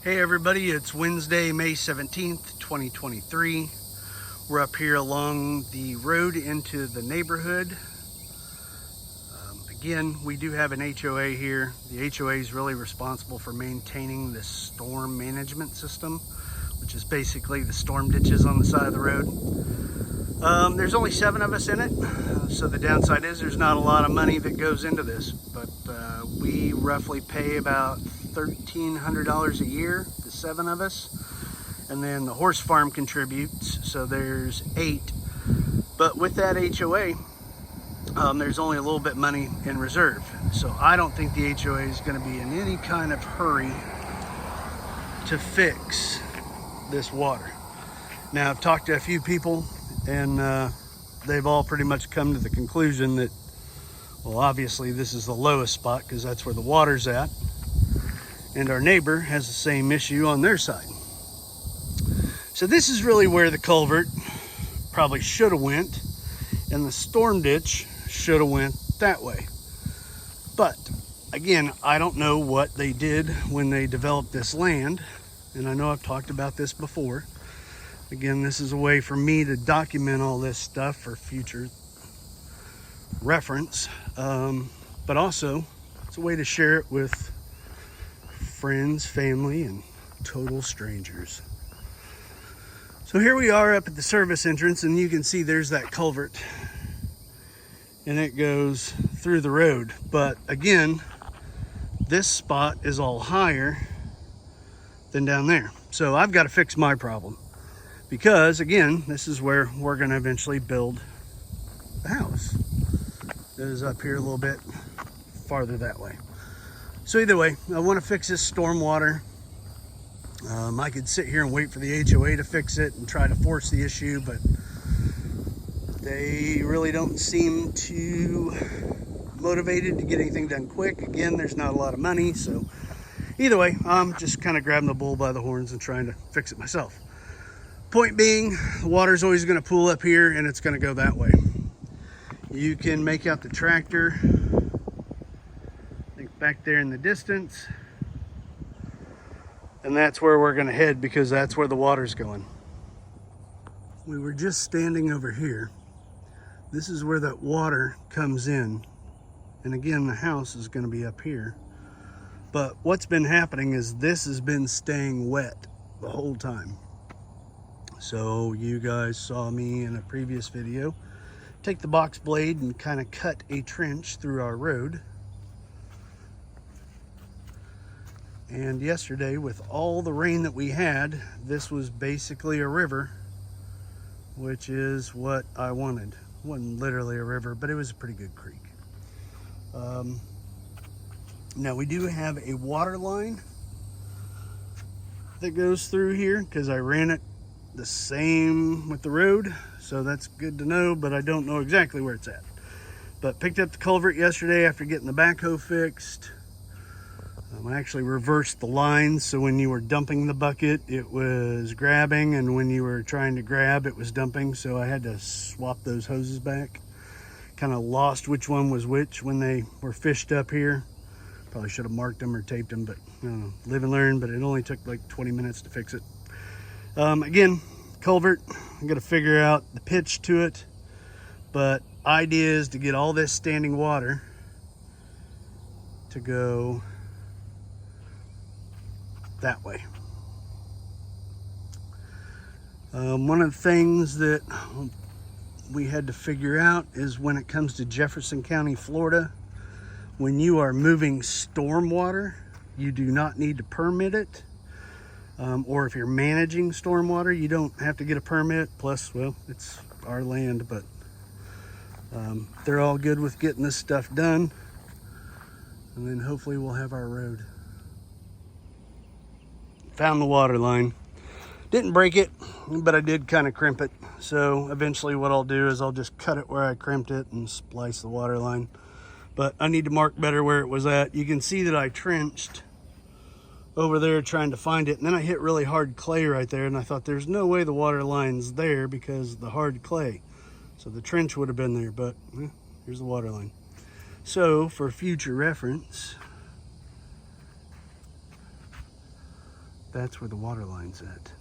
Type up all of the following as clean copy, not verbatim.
Hey everybody, it's Wednesday, May 17th, 2023. We're up here along the road into the neighborhood. Again, we do have an HOA here. The HOA is really responsible for maintaining the storm management system, which is basically the storm ditches on the side of the road. There's only 7 of us in it, so the downside is there's not a lot of money that goes into this, but we roughly pay about $1,300 a year, the 7 of us, and then the horse farm contributes, so there's 8. But with that HOA, there's only a little bit money in reserve, so I don't think the HOA is going to be in any kind of hurry to fix this water. Now, I've talked to a few people, and they've all pretty much come to the conclusion that, well, obviously this is the lowest spot because that's where the water's at, and our neighbor has the same issue on their side. So this is really where the culvert probably should have went, and the storm ditch should have went that way. But again, I don't know what they did when they developed this land, and I know I've talked about this before. Again, this is a way for me to document all this stuff for future reference, but also it's a way to share it with friends, family, and total strangers. So here we are up at the service entrance, and you can see there's that culvert, and it goes through the road. But again, this spot is all higher than down there. So I've got to fix my problem, because again, this is where we're going to eventually build the house. It is up here a little bit farther that way. So either way, I want to fix this storm water. I could sit here and wait for the HOA to fix it and try to force the issue, but they really don't seem too motivated to get anything done quick. Again, there's not a lot of money, so either way, I'm just kind of grabbing the bull by the horns and trying to fix it myself. Point being, the water's always going to pool up here, and it's going to go that way. You can make out the tractor, I think back there in the distance, and that's where we're going to head, because that's where the water's going. We were just standing over here. This is where that water comes in, and again, the house is going to be up here. But what's been happening is this has been staying wet the whole time. So you guys saw me in a previous video take the box blade and kind of cut a trench through our road. And yesterday, with all the rain that we had, this was basically a river, which is what I wanted. It wasn't literally a river, but it was a pretty good creek. Now we do have a water line that goes through here, because I ran it the same with the road, so that's good to know, but I don't know exactly where it's at. But picked up the culvert yesterday after getting the backhoe fixed. I actually reversed the lines, so when you were dumping the bucket it was grabbing, and when you were trying to grab it was dumping, so I had to swap those hoses back. Kind of lost which one was which when they were fished up here. Probably should have marked them or taped them, but I don't know, live and learn. But it only took like 20 minutes to fix it. Again, culvert, I got to figure out the pitch to it, but idea is to get all this standing water to go that way. One of the things that we had to figure out is when it comes to Jefferson County, Florida, when you are moving storm water, you do not need to permit it. Or if you're managing stormwater, you don't have to get a permit. Plus, well, it's our land, but they're all good with getting this stuff done. And then hopefully we'll have our road. Found the water line. Didn't break it, but I did kind of crimp it. So eventually what I'll do is I'll just cut it where I crimped it and splice the water line. But I need to mark better where it was at. You can see that I trenched over there trying to find it, and then I hit really hard clay right there, and I thought there's no way the water line's there because of the hard clay. So the trench would have been there, but here's the water line. So for future reference, That's where the water line's at.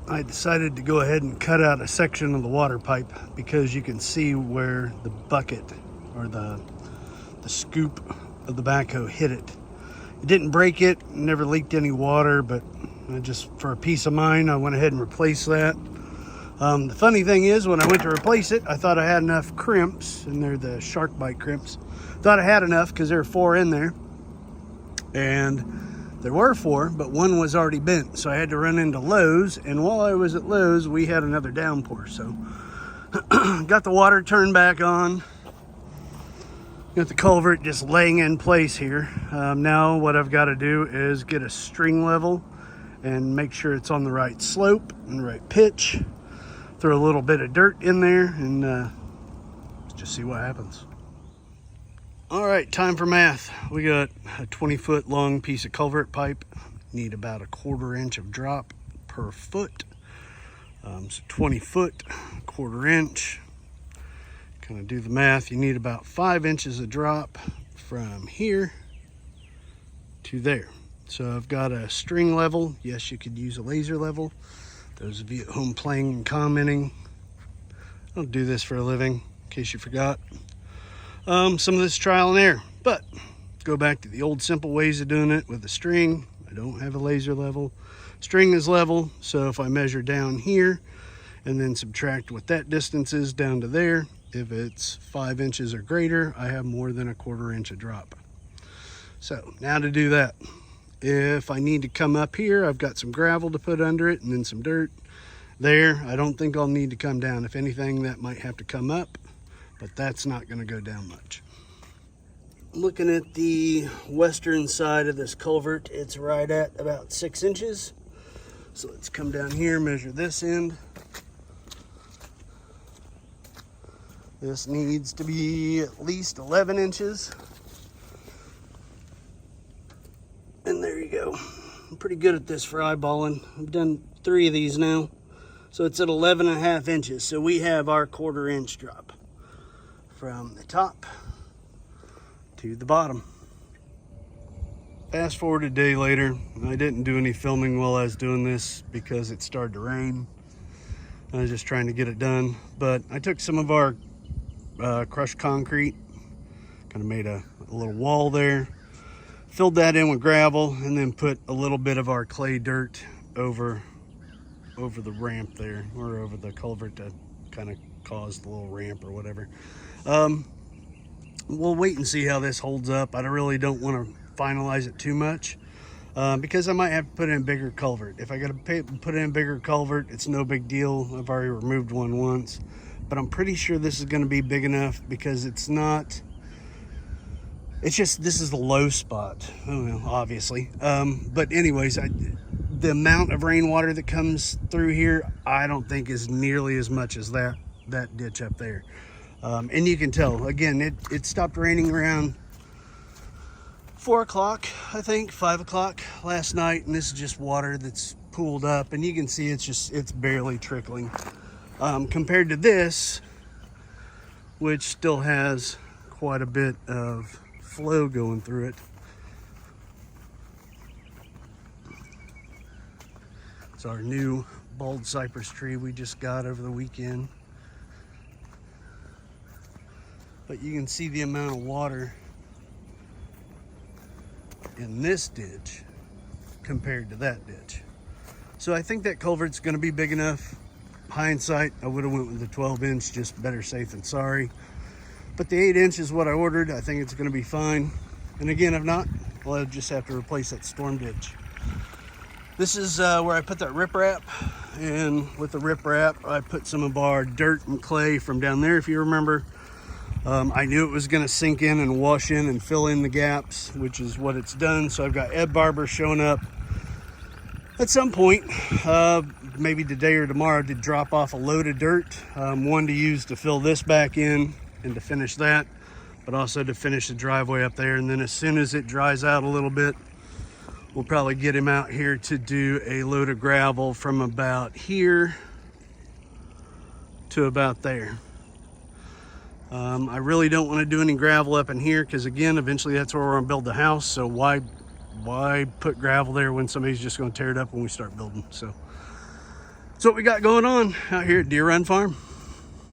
I decided to go ahead and cut out a section of the water pipe because you can see where the bucket or the scoop of the backhoe hit it. It didn't break it, never leaked any water, but just for a peace of mind, I went ahead and replaced that. The funny thing is, when I went to replace it, I thought I had enough crimps, and they're the shark bite crimps. Thought I had enough because there were 4 in there, and there were 4, but one was already bent, so I had to run into Lowe's, and while I was at Lowe's, we had another downpour, so got the water turned back on. Got the culvert just laying in place here. Now what I've got to do is get a string level and make sure it's on the right slope and the right pitch. Throw a little bit of dirt in there and let's just see what happens. All right, time for math. We got a 20-foot long piece of culvert pipe. Need about a 1/4 inch of drop per foot. So 20 foot, 1/4 inch. Kind of do the math, you need about 5 inches of drop from here to there. So I've got a string level. Yes, you could use a laser level. Those of you at home playing and commenting, I don't do this for a living, in case you forgot. Some of this trial and error, but go back to the old simple ways of doing it with a string. I don't have a laser level. String is level, so if I measure down here and then subtract what that distance is down to there, if it's 5 inches or greater, I have more than a 1/4 inch of drop. So now to do that, if I need to come up here, I've got some gravel to put under it and then some dirt there. I don't think I'll need to come down. If anything, that might have to come up, but that's not going to go down much. Looking at the western side of this culvert, it's right at about 6 inches. So let's come down here, measure this end. This needs to be at least 11 inches. And there you go. I'm pretty good at this for eyeballing. I've done 3 of these now. So it's at 11.5 inches. So we have our 1/4 inch drop from the top to the bottom. Fast forward a day later. I didn't do any filming while I was doing this because it started to rain. I was just trying to get it done. But I took some of our crushed concrete, kind of made a little wall there, filled that in with gravel, and then put a little bit of our clay dirt over the ramp there, or over the culvert to kind of cause the little ramp or whatever. We'll wait and see how this holds up. I really don't want to finalize it too much because I might have to put in a bigger culvert. If I got to put in a bigger culvert, it's no big deal. I've already removed one once. But I'm pretty sure this is going to be big enough because it's not, it's just, this is the low spot, obviously. But anyways, the amount of rainwater that comes through here, I don't think is nearly as much as that ditch up there. And you can tell, again, it stopped raining around 4 o'clock, I think, 5 o'clock last night. And this is just water that's pooled up, and you can see it's barely trickling. Compared to this, which still has quite a bit of flow going through it. It's our new bald cypress tree we just got over the weekend. But you can see the amount of water in this ditch compared to that ditch. So I think that culvert's going to be big enough. Hindsight, I would have went with the 12 inch, just better safe than sorry. But the 8 inch is what I ordered. I think it's going to be fine. And again, if not, I'll just have to replace that storm ditch. This is where I put that riprap, and with the riprap, I put some of our dirt and clay from down there, if you remember. I knew it was going to sink in and wash in and fill in the gaps, which is what it's done. So I've got Ed Barber showing up at some point, maybe today or tomorrow, to drop off a load of dirt, one to use to fill this back in and to finish that, but also to finish the driveway up there. And then as soon as it dries out a little bit, we'll probably get him out here to do a load of gravel from about here to about there. I really don't want to do any gravel up in here because, again, eventually that's where we're going to build the house. So why why put gravel there when somebody's just going to tear it up when we start building? So that's what we got going on out here at Deer Run Farm.